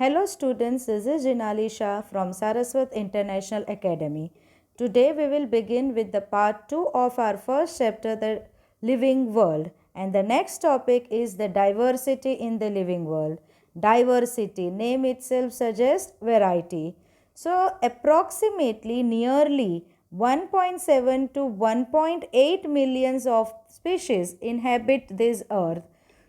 Hello students, this is Jinali Shah from Saraswat International Academy. Today we will begin with the part 2 of our first chapter, the living world. And the next topic is the diversity in the living world. Diversity, name itself suggests variety. So approximately nearly 1.7 to 1.8 millions of species inhabit this earth.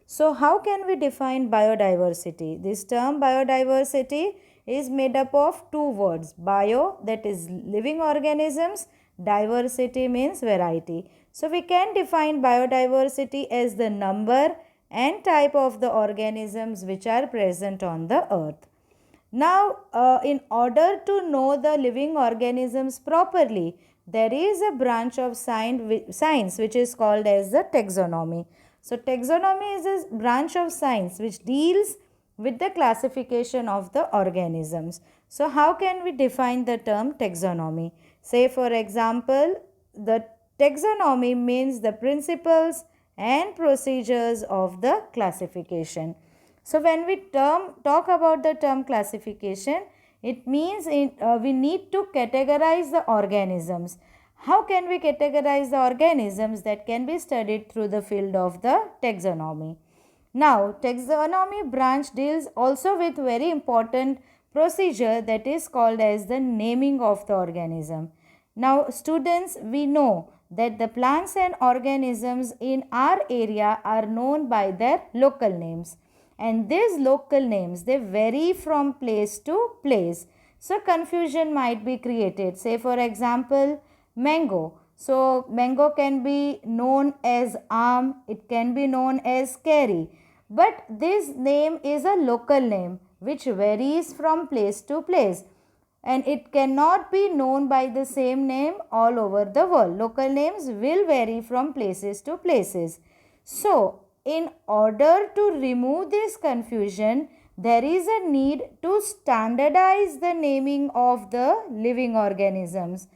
So, how can we define biodiversity? This term biodiversity is made up of two words, bio, that is living organisms, diversity means variety. So, we can define biodiversity as the number and type of the organisms which are present on the earth. Now, in order to know the living organisms properly, there is a branch of science which is called as the taxonomy. So, taxonomy is a branch of science which deals with the classification of the organisms. So, how can we define the term taxonomy? Say, for example, the taxonomy means the principles and procedures of the classification. So, when we talk about the term classification, it means we need to categorize the organisms. How can we categorize the organisms? That can be studied through the field of the taxonomy. Now, taxonomy branch deals also with very important procedure that is called as the naming of the organism. Now, students, we know that the plants and organisms in our area are known by their local names, and these local names, they vary from place to place. So confusion might be created. Say for example, mango. So mango can be known as aam, it can be known as curry, but this name is a local name which varies from place to place, and it cannot be known by the same name all over the world. Local names will vary from places to places. So, in order to remove this confusion, there is a need to standardize the naming of the living organisms.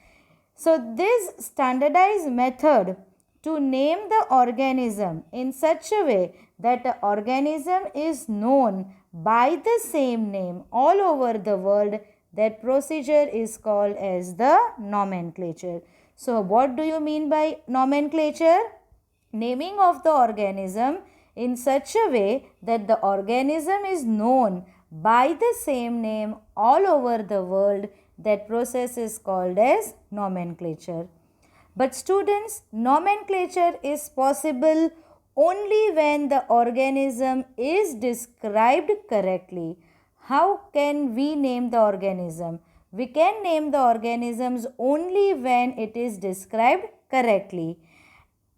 So, this standardized method to name the organism in such a way that the organism is known by the same name all over the world, that procedure is called as the nomenclature. So, what do you mean by nomenclature? Naming of the organism in such a way that the organism is known by the same name all over the world, that process is called as nomenclature. But students, nomenclature is possible only when the organism is described correctly. How can we name the organism? We can name the organisms only when it is described correctly,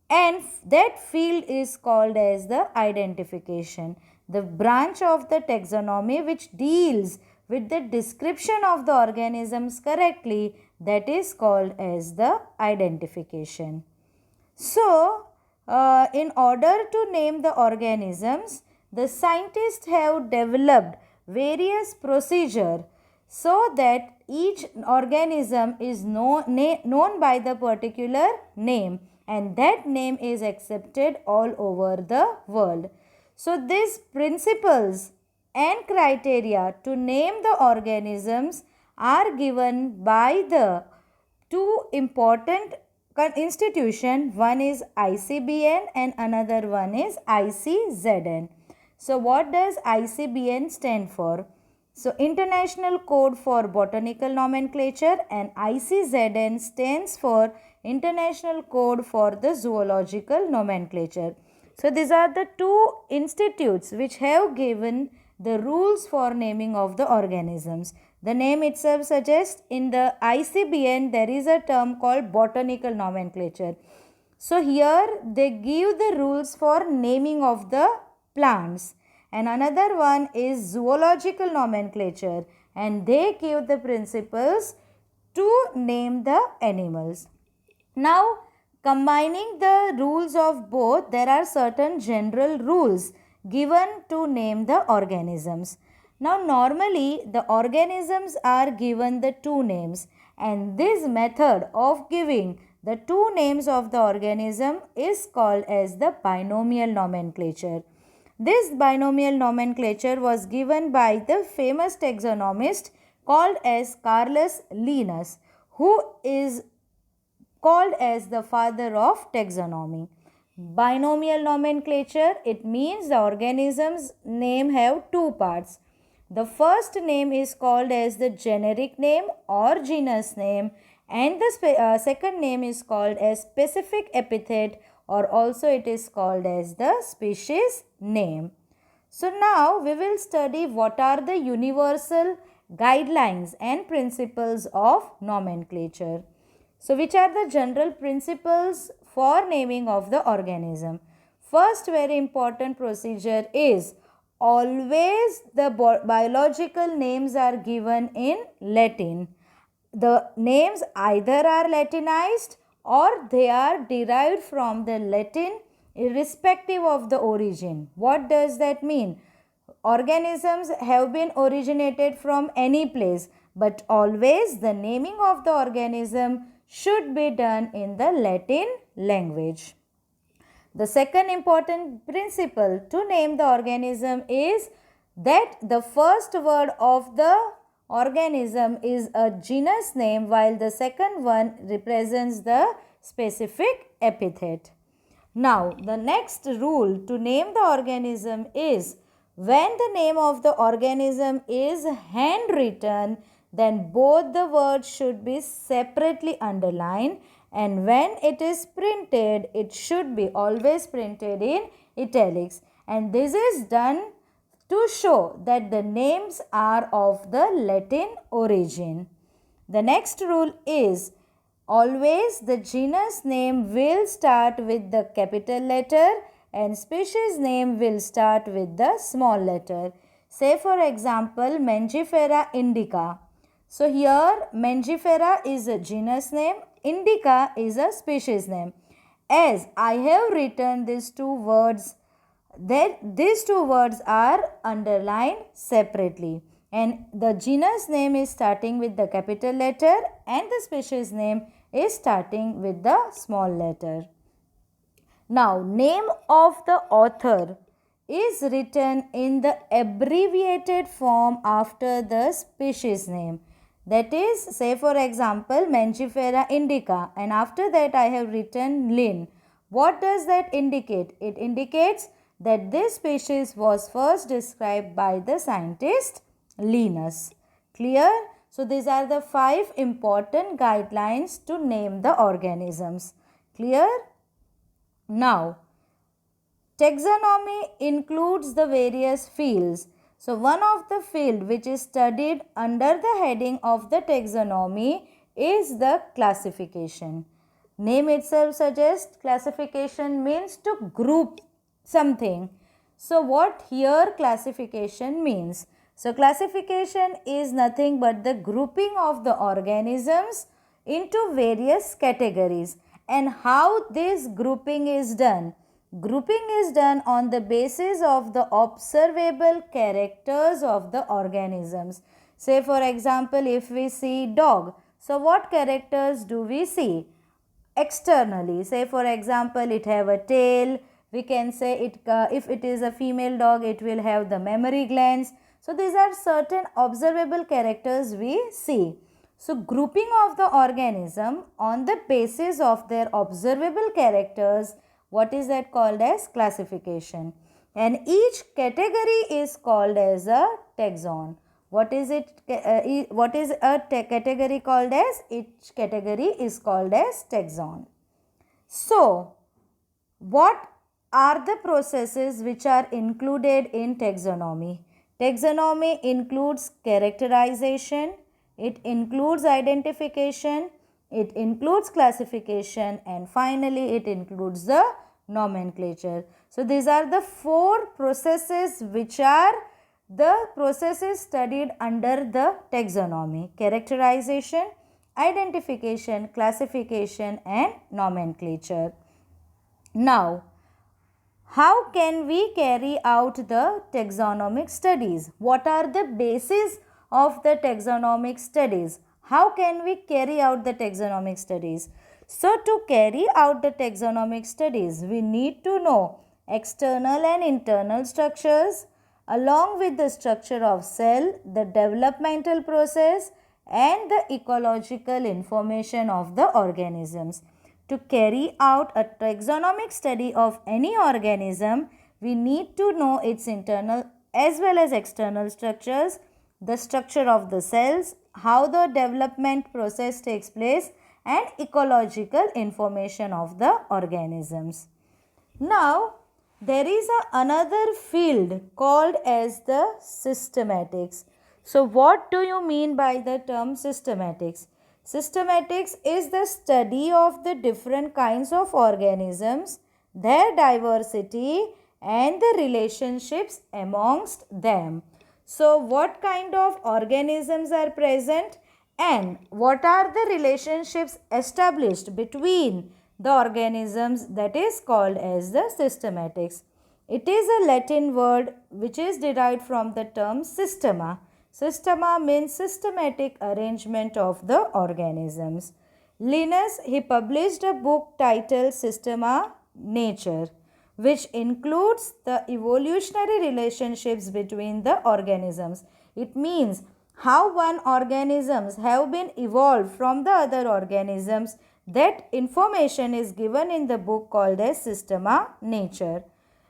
and that field is called as the identification, the branch of the taxonomy which deals with the description of the organisms correctly, that is called as the identification. So, in order to name the organisms, the scientists have developed various procedure so that each organism is known by the particular name, and that name is accepted all over the world. So, these principles and criteria to name the organisms are given by the two important institution. One is ICBN and another one is ICZN. So what does ICBN stand for? So International Code for Botanical Nomenclature, and ICZN stands for International Code for the Zoological Nomenclature. So these are the two institutes which have given the rules for naming of the organisms. The name itself suggests in the ICBN there is a term called botanical nomenclature. So here they give the rules for naming of the plants, and another one is zoological nomenclature, and they give the principles to name the animals. Now, combining the rules of both, there are certain general rules given to name the organisms. Now, normally the organisms are given the two names, and this method of giving the two names of the organism is called as the binomial nomenclature. This binomial nomenclature was given by the famous taxonomist called as Carolus Linnaeus, who is called as the father of taxonomy. Binomial nomenclature, it means the organism's name have two parts. The first name is called as the generic name or genus name, and the second name is called as specific epithet, or also it is called as the species name. So now we will study what are the universal guidelines and principles of nomenclature. So which are the general principles for naming of the organism? First very important procedure is always the biological names are given in Latin. The names either are Latinized or they are derived from the Latin irrespective of the origin. What does that mean? Organisms have been originated from any place, but always the naming of the organism should be done in the Latin language. The second important principle to name the organism is that the first word of the organism is a genus name, while the second one represents the specific epithet. Now, the next rule to name the organism is when the name of the organism is handwritten, then both the words should be separately underlined, and when it is printed, it should be always printed in italics, and this is done to show that the names are of the Latin origin. The next rule is always the genus name will start with the capital letter and species name will start with the small letter. Say for example Mangifera indica. So here Mangifera is a genus name, indica is a species name. As I have written these two words, that these two words are underlined separately, and the genus name is starting with the capital letter and the species name is starting with the small letter. Now, name of the author is written in the abbreviated form after the species name. That is, say for example, Mangifera indica, and after that I have written Linn. What does that indicate? It indicates that this species was first described by the scientist Linnaeus. Clear? So, these are the 5 important guidelines to name the organisms. Clear? Now, taxonomy includes the various fields. So, one of the field which is studied under the heading of the taxonomy is the classification. Name itself suggests classification means to group something. So, what here classification means? So, classification is nothing but the grouping of the organisms into various categories. And how this grouping is done? Grouping is done on the basis of the observable characters of the organisms. Say for example, if we see dog, so what characters do we see? Externally, say for example, it have a tail. We can say it if it is a female dog, it will have the mammary glands. So these are certain observable characters we see. So grouping of the organism on the basis of their observable characters, what is that called as classification? And each category is called as a taxon. What is it? What is a category called as? Each category is called as taxon. So, what are the processes which are included in taxonomy? Taxonomy includes characterization, it includes identification, it includes classification, and finally it includes the nomenclature. So, these are the 4 processes which are the processes studied under the taxonomy: characterization, identification, classification, and nomenclature. Now, how can we carry out the taxonomic studies? What are the bases of the taxonomic studies? How can we carry out the taxonomic studies? So, to carry out the taxonomic studies, we need to know external and internal structures, along with the structure of cell, the developmental process, and the ecological information of the organisms. To carry out a taxonomic study of any organism, we need to know its internal as well as external structures, the structure of the cells, how the development process takes place, and ecological information of the organisms. Now, there is another field called as the systematics. So, what do you mean by the term systematics? Systematics is the study of the different kinds of organisms, their diversity, and the relationships amongst them. So, what kind of organisms are present and what are the relationships established between the organisms, that is called as the systematics. It is a Latin word which is derived from the term systema. Systema means systematic arrangement of the organisms. Linus, he published a book titled Systema Nature, which includes the evolutionary relationships between the organisms. It means how one organisms have been evolved from the other organisms. That information is given in the book called as Systema Nature.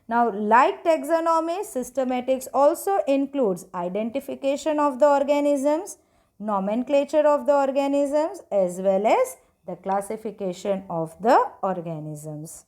Now, like taxonomy, systematics also includes identification of the organisms, nomenclature of the organisms, as well as the classification of the organisms.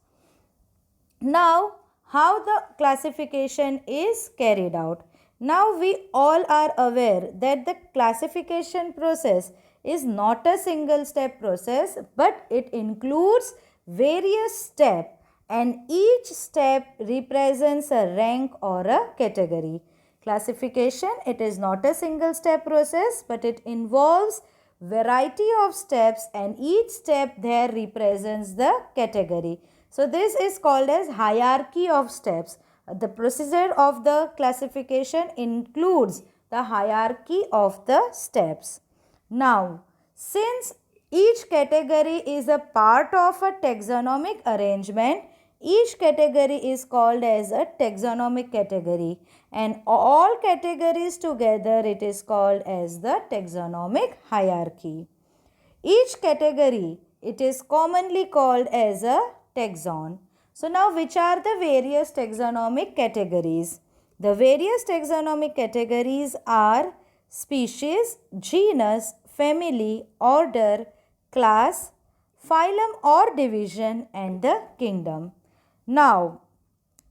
Now, how the classification is carried out. Now, we all are aware that the classification process is not a single step process, but it includes various steps, and each step represents a rank or a category. Classification, it is not a single step process, but it involves variety of steps, and each step there represents the category. So, this is called as hierarchy of steps. The procedure of the classification includes the hierarchy of the steps. Now, since each category is a part of a taxonomic arrangement, each category is called as a taxonomic category, and all categories together it is called as the taxonomic hierarchy. Each category, it is commonly called as a taxon. So, now which are the various taxonomic categories? The various taxonomic categories are species, genus, family, order, class, phylum or division, and the kingdom. Now,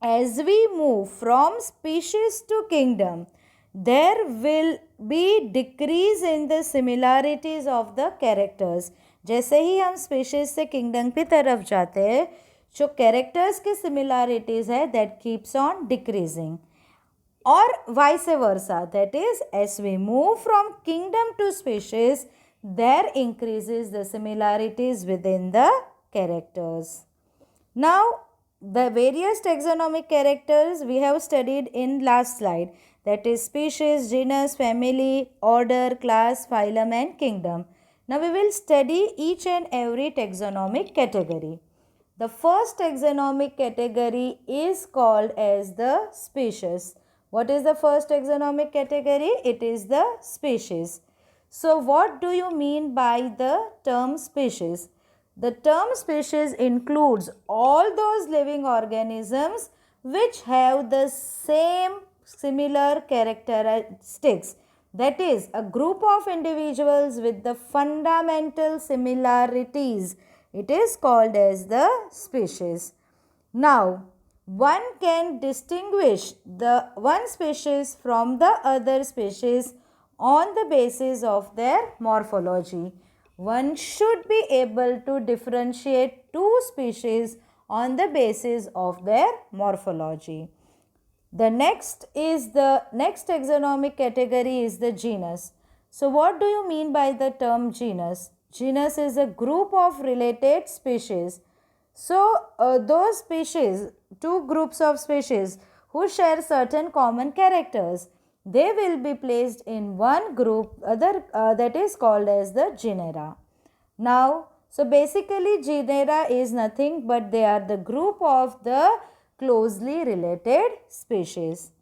as we move from species to kingdom, there will be decrease in the similarities of the characters. जैसे ही हम species से kingdom की तरफ जाते हैं, जो characters की similarities है, that keeps on decreasing. Or vice versa, that is, as we move from kingdom to species, there increases the similarities within the characters. Now, the various taxonomic characters we have studied in last slide, that is species, genus, family, order, class, phylum, and kingdom. Now, we will study each and every taxonomic category. The first taxonomic category is called as the species. What is the first taxonomic category? It is the species. So, what do you mean by the term species? The term species includes all those living organisms which have the same similar characteristics. That is, a group of individuals with the fundamental similarities. It is called as the species. Now, one can distinguish the one species from the other species on the basis of their morphology. One should be able to differentiate two species on the basis of their morphology. The next taxonomic category is the genus. So, what do you mean by the term genus? Genus is a group of related species. So, those species, two groups of species who share certain common characters, they will be placed in one group that is called as the genera. Now, so basically genera is nothing but they are the group of the closely related species.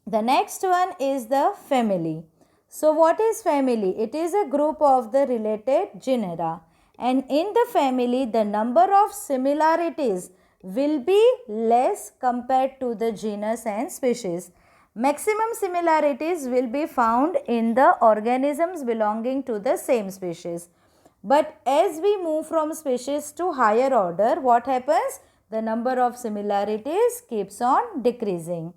The next one is the family. So what is family? It is a group of the related genera, and in the family the number of similarities will be less compared to the genus and species. Maximum similarities will be found in the organisms belonging to the same species. But as we move from species to higher order, what happens? The number of similarities keeps on decreasing.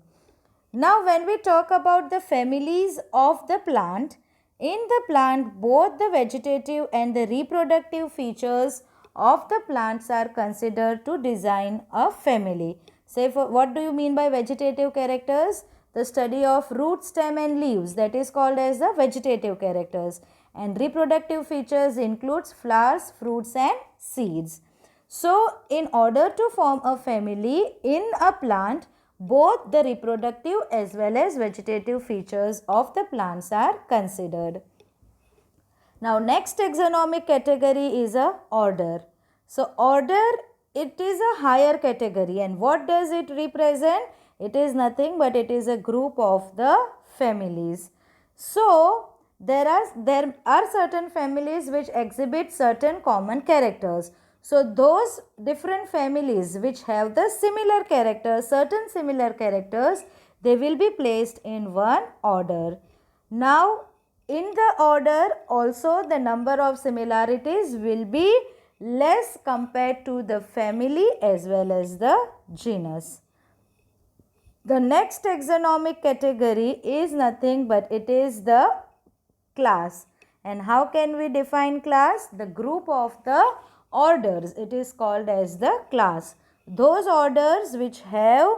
Now, when we talk about the families of the plant, in the plant both the vegetative and the reproductive features of the plants are considered to design a family. Say, for what do you mean by vegetative characters? The study of root, stem and leaves, that is called as the vegetative characters. And reproductive features includes flowers, fruits and seeds. So, in order to form a family in a plant, both the reproductive as well as vegetative features of the plants are considered. Now, next taxonomic category is a order. So, order, it is a higher category, and what does it represent? It is nothing but it is a group of the families. So, there are certain families which exhibit certain common characters. So, those different families which have the similar characters, certain similar characters, they will be placed in one order. Now, in the order also the number of similarities will be less compared to the family as well as the genus. The next taxonomic category is nothing but it is the class. And how can we define class? The group of the orders. It is called as the class. Those orders which have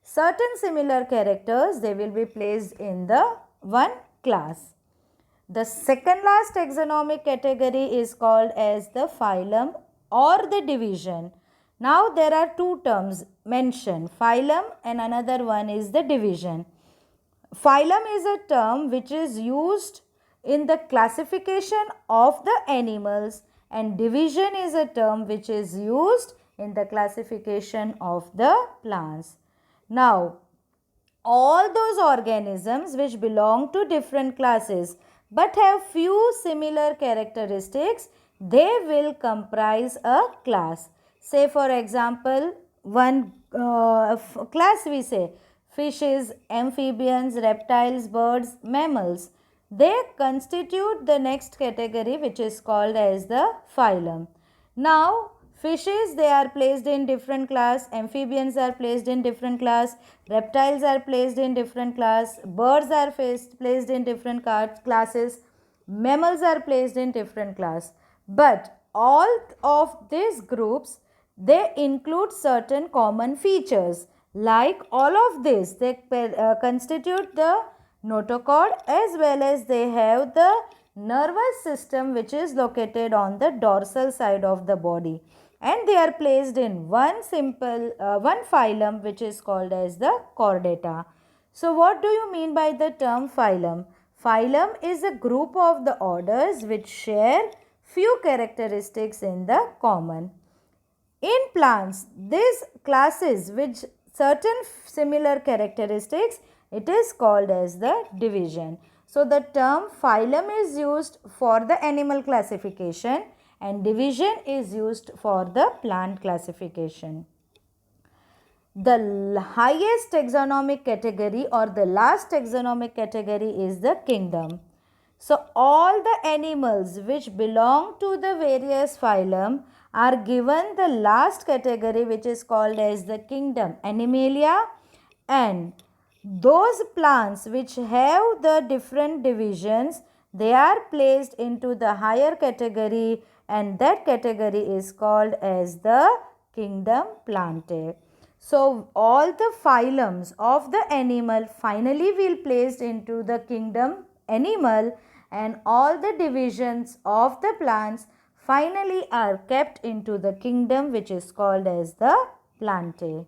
certain similar characters, they will be placed in the one class. The second last taxonomic category is called as the phylum or the division. Now there are two terms mentioned, phylum and another one is the division. Phylum is a term which is used in the classification of the animals, and division is a term which is used in the classification of the plants. Now, all those organisms which belong to different classes but have few similar characteristics, they will comprise a class. Say for example, one class we say fishes, amphibians, reptiles, birds, mammals. They constitute the next category which is called as the phylum. Now, fishes, they are placed in different class, amphibians are placed in different class, reptiles are placed in different class, birds are placed in different classes, mammals are placed in different class. But all of these groups, they include certain common features. Like all of this, they constitute the notochord as well as they have the nervous system which is located on the dorsal side of the body, and they are placed in one phylum which is called as the chordata. So what do you mean by the term phylum? Phylum is a group of the orders which share few characteristics in the common. In plants, these classes with certain similar characteristics, it is called as the division. So, the term phylum is used for the animal classification and division is used for the plant classification. The highest taxonomic category or the last taxonomic category is the kingdom. So, all the animals which belong to the various phylum are given the last category which is called as the kingdom Animalia, and those plants which have the different divisions, they are placed into the higher category, and that category is called as the kingdom Plantae. So, all the phylums of the animal finally will placed into the kingdom Animal, and all the divisions of the plants finally are kept into the kingdom which is called as the Plantae.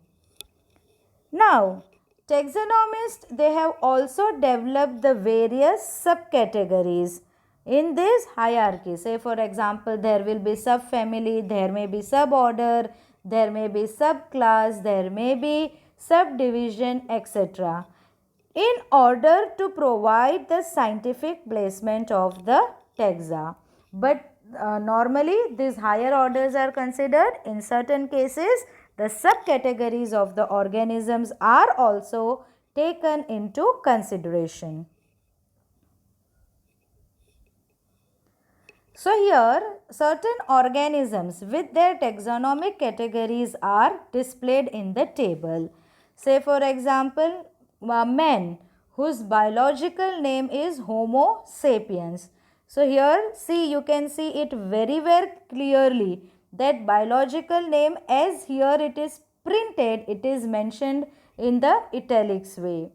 Now, taxonomists, they have also developed the various subcategories in this hierarchy. Say for example, there will be subfamily, there may be suborder, there may be subclass, there may be subdivision, etc. in order to provide the scientific placement of the taxa. But normally these higher orders are considered. In certain cases, the subcategories of the organisms are also taken into consideration. So here certain organisms with their taxonomic categories are displayed in the table. Say for example, men whose biological name is Homo sapiens. So here see, you can see it very clearly that biological name, as here it is printed, it is mentioned in the italics way.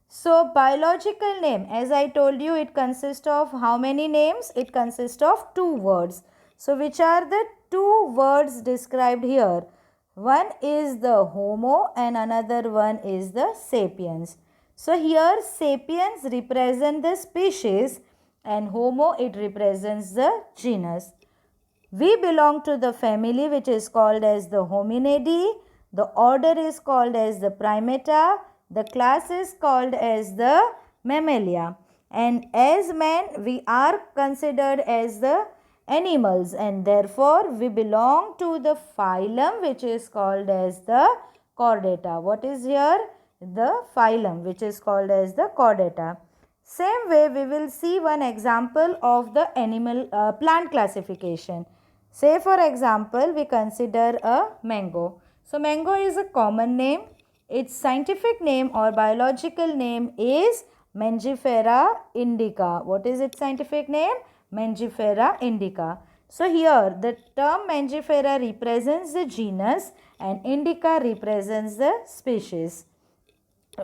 So biological name, as I told you, it consists of how many names? It consists of 2 words. So which are the 2 words described here? One is the Homo and another one is the Sapiens. So here Sapiens represent the species and Homo, it represents the genus. We belong to the family which is called as the Hominidae. The order is called as the Primata. The class is called as the Mammalia. And as men, we are considered as the animals, and therefore we belong to the phylum which is called as the Chordata. What is here? The phylum which is called as the Chordata. Same way, we will see one example of the plant classification. Say for example, we consider a mango. So mango is a common name. Its scientific name or biological name is Mangifera indica. What is its scientific name? Mangifera indica. So here the term Mangifera represents the genus and indica represents the species.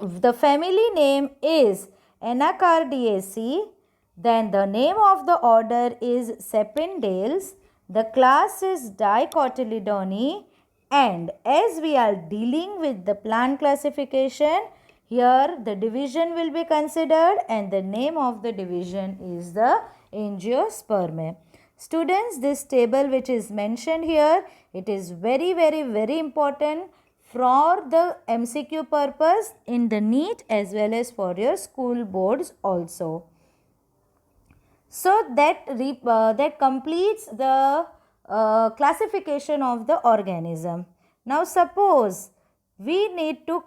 The family name is Anacardiaceae. Then the name of the order is Sapindales. The class is Dicotyledone. And as we are dealing with the plant classification, here the division will be considered and the name of the division is the Angiospermae. Students, this table which is mentioned here, it is very important for the MCQ purpose in the NEET as well as for your school boards also. So that completes the classification of the organism. Now suppose we need to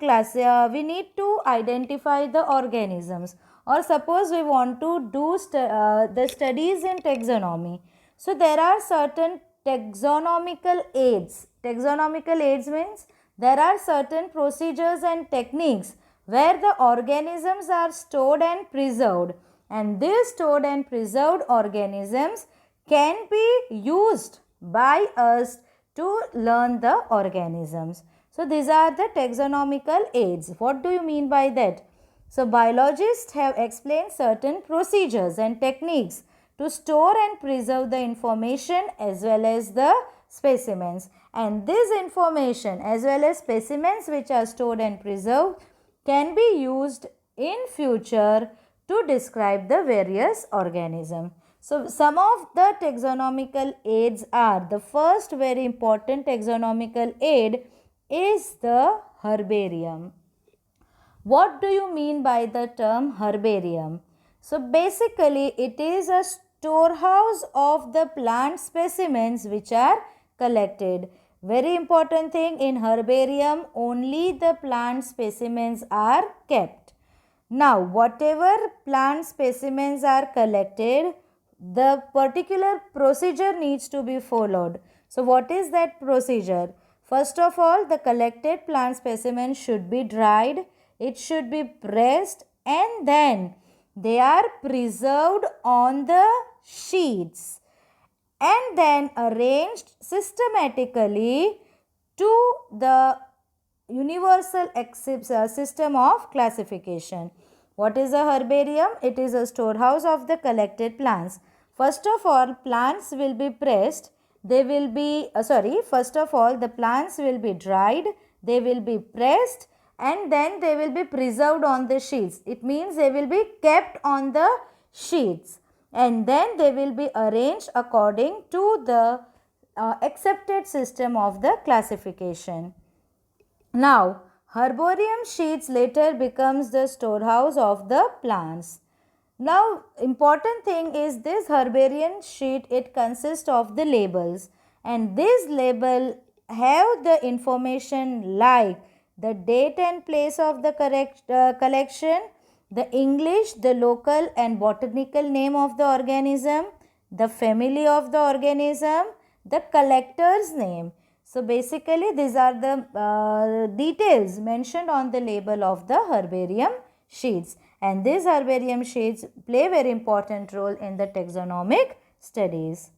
identify the organisms, or suppose we want to do the studies in taxonomy. So there are certain taxonomical aids. Taxonomical aids means there are certain procedures and techniques where the organisms are stored and preserved, and these stored and preserved organisms can be used by us to learn the organisms. So these are the taxonomical aids. What do you mean by that? So biologists have explained certain procedures and techniques to store and preserve the information as well as the specimens, and this information as well as specimens which are stored and preserved can be used in future to describe the various organisms. So some of the taxonomical aids are, the first very important taxonomical aid is the herbarium. What do you mean by the term herbarium? So basically it is a storehouse of the plant specimens which are collected. Very important thing, in herbarium only the plant specimens are kept. Now whatever plant specimens are collected, the particular procedure needs to be followed. So what is that procedure? First of all, the collected plant specimen should be dried, it should be pressed, and then they are preserved on the sheets and then arranged systematically to the universal system of classification. What is a herbarium? It is a storehouse of the collected plants. First of all, plants will be pressed. They will be, first of all, the plants will be dried. They will be pressed and then they will be preserved on the sheets. It means they will be kept on the sheets and then they will be arranged according to the accepted system of the classification. Now, herbarium sheets later becomes the storehouse of the plants. Now, important thing is this herbarium sheet, it consists of the labels, and this label have the information like the date and place of the collection, the English, the local and botanical name of the organism, the family of the organism, the collector's name. So basically these are the details mentioned on the label of the herbarium sheets, and these herbarium sheets play very important role in the taxonomic studies.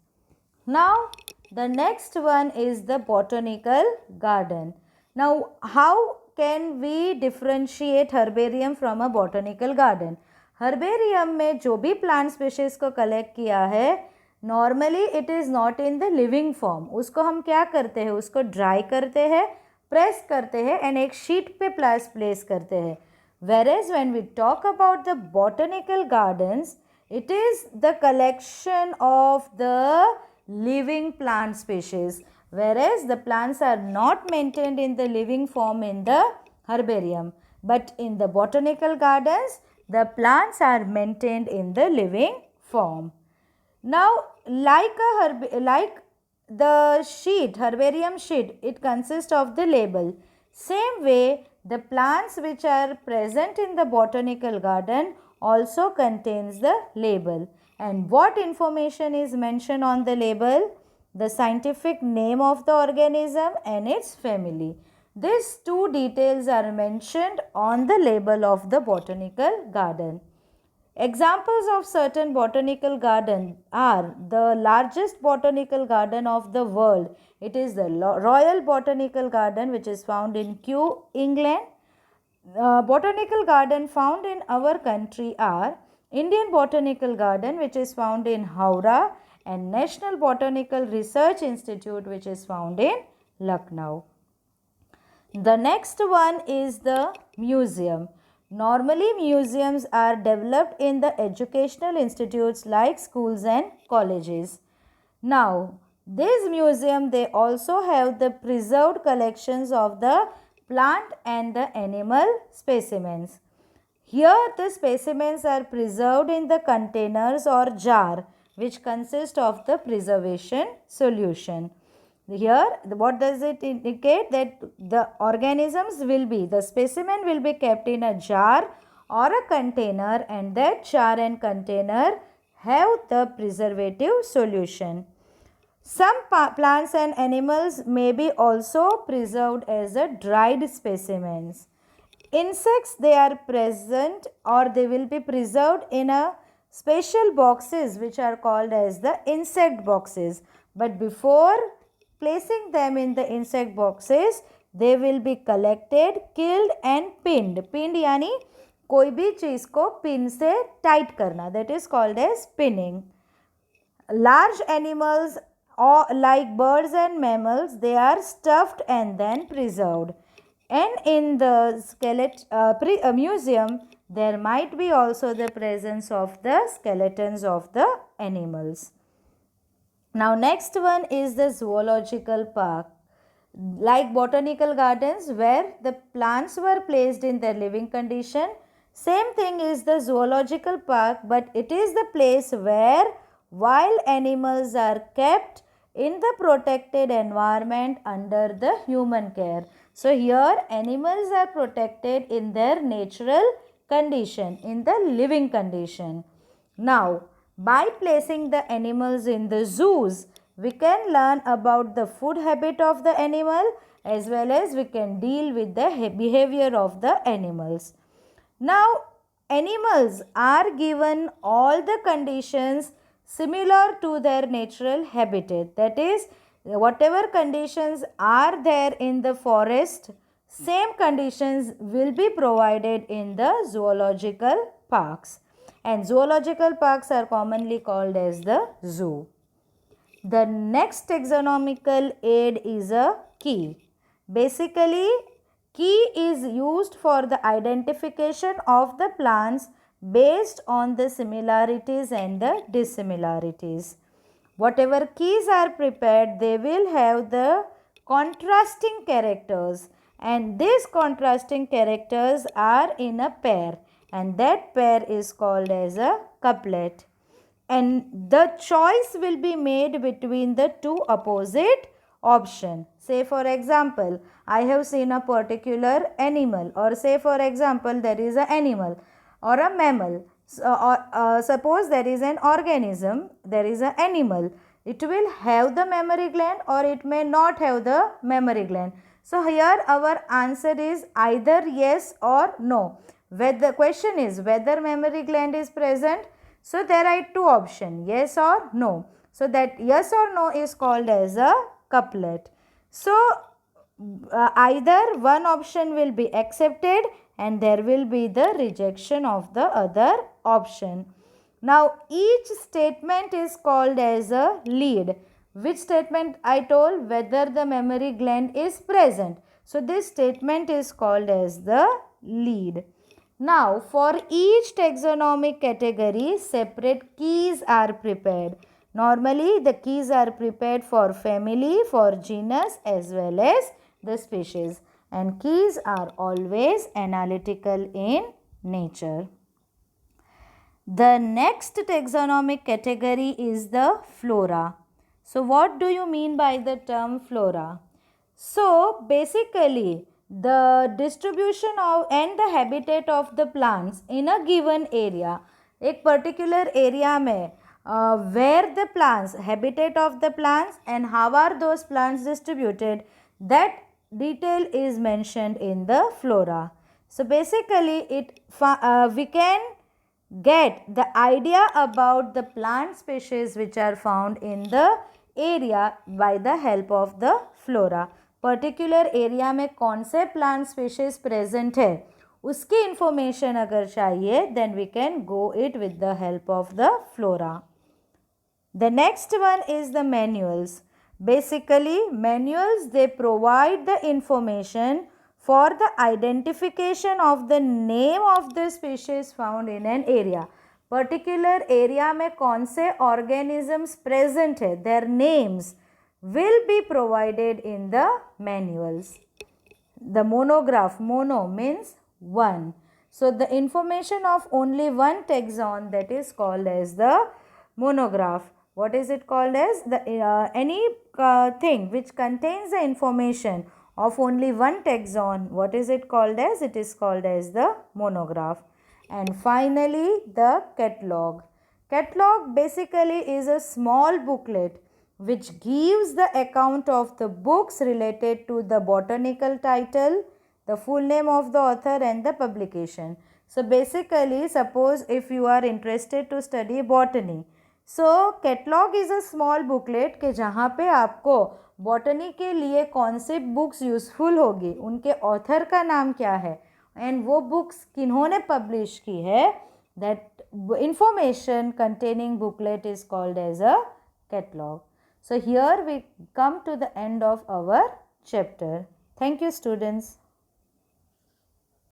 Now the next one is the botanical garden. Now how can we differentiate herbarium from a botanical garden? Herbarium में जो भी plant species को collect किया है, normally it is not in the living form. उसको हम क्या करते हैं, उसको ड्राई करते हैं, प्रेस करते हैं एंड एक शीट पे प्लेस करते हैं. whereas when we talk about the botanical gardens, it is the collection of the living plant species, whereas the plants are not maintained in the living form in the herbarium, but in the botanical gardens the plants are maintained in the living form. Now, like the sheet, herbarium sheet, it consists of the label. Same way, the plants which are present in the botanical garden also contains the label. And what information is mentioned on the label? The scientific name of the organism and its family. These two details are mentioned on the label of the botanical garden. Examples of certain botanical gardens are the largest botanical garden of the world. It is the Royal Botanical Garden, which is found in Kew, England. Botanical garden found in our country are Indian Botanical Garden, which is found in Howrah, and National Botanical Research Institute, which is found in Lucknow. The next one is the museum. Normally, museums are developed in the educational institutes like schools and colleges. Now, this museum, they also have the preserved collections of the plant and the animal specimens. Here, the specimens are preserved in the containers or jar, which consist of the preservation solution. Here, what does it indicate? That the organisms will be, the specimen will be kept in a jar or a container, and that jar and container have the preservative solution. Some plants and animals may be also preserved as a dried specimens. Insects, they are present or they will be preserved in a special boxes which are called as the insect boxes. But before placing them in the insect boxes, they will be collected, killed and pinned. Pinned यानी कोई भी चीज़ को pin से tight करना, that is called as pinning. Large animals or like birds and mammals, they are stuffed and then preserved. And in the museum, there might be also the presence of the skeletons of the animals. Now next one is the zoological park. Like botanical gardens where the plants were placed in their living condition, same thing is the zoological park, but it is the place where wild animals are kept in the protected environment under the human care. So here animals are protected in their natural condition, in the living condition. Now, by placing the animals in the zoos, we can learn about the food habit of the animal as well as we can deal with the behavior of the animals. Now, animals are given all the conditions similar to their natural habitat. That is, whatever conditions are there in the forest, same conditions will be provided in the zoological parks. And zoological parks are commonly called as the zoo. The next taxonomical aid is a key. Basically, key is used for the identification of the plants based on the similarities and the dissimilarities. Whatever keys are prepared, they will have the contrasting characters, and these contrasting characters are in a pair, and that pair is called as a couplet. And the choice will be made between the two opposite option. Say for example, I have seen a particular animal, or say for example there is an animal or a mammal. Suppose there is an organism, there is an animal. It will have the mammary gland or it may not have the mammary gland. So here our answer is either yes or no. Whether the question is whether mammary gland is present. So there are two options, yes or no. So that yes or no is called as a couplet. So either one option will be accepted and there will be the rejection of the other option. Now each statement is called as a lead. Which statement I told? Whether the mammary gland is present. So this statement is called as the lead. Now for each taxonomic category, separate keys are prepared. Normally the keys are prepared for family, for genus as well as the species, and keys are always analytical in nature. The next taxonomic category is the flora. So what do you mean by the term flora? So basically the distribution of and the habitat of the plants in a given area, एक particular area में where the plants, habitat of the plants and how are those plants distributed, that detail is mentioned in the flora. So basically we can get the idea about the plant species which are found in the area by the help of the flora. Particular area में कौन से plant species present है उसकी information अगर चाहिए then we can go it with the help of the flora. The next one is the manuals. Basically, manuals they provide the information for the identification of the name of the species found in an area. Particular area में कौन से organisms present है, their names will be provided in the manuals. The monograph, mono means one. So the information of only one taxon, that is called as the monograph. What is it called as? The any thing which contains the information of only one taxon, what is it called as? It is called as the monograph. And finally the catalog. Catalog basically is a small booklet which gives the account of the books related to the botanical title, the full name of the author and the publication. So basically, suppose if you are interested to study botany, so catalog is a small booklet के जहाँ पे आपको botany के लिए कौन से books useful होगी, उनके ऑथर का नाम क्या है एंड वो बुक्स किन्होंने पब्लिश की है, that information containing booklet is called as a catalog. So here we come to the end of our chapter. Thank you students.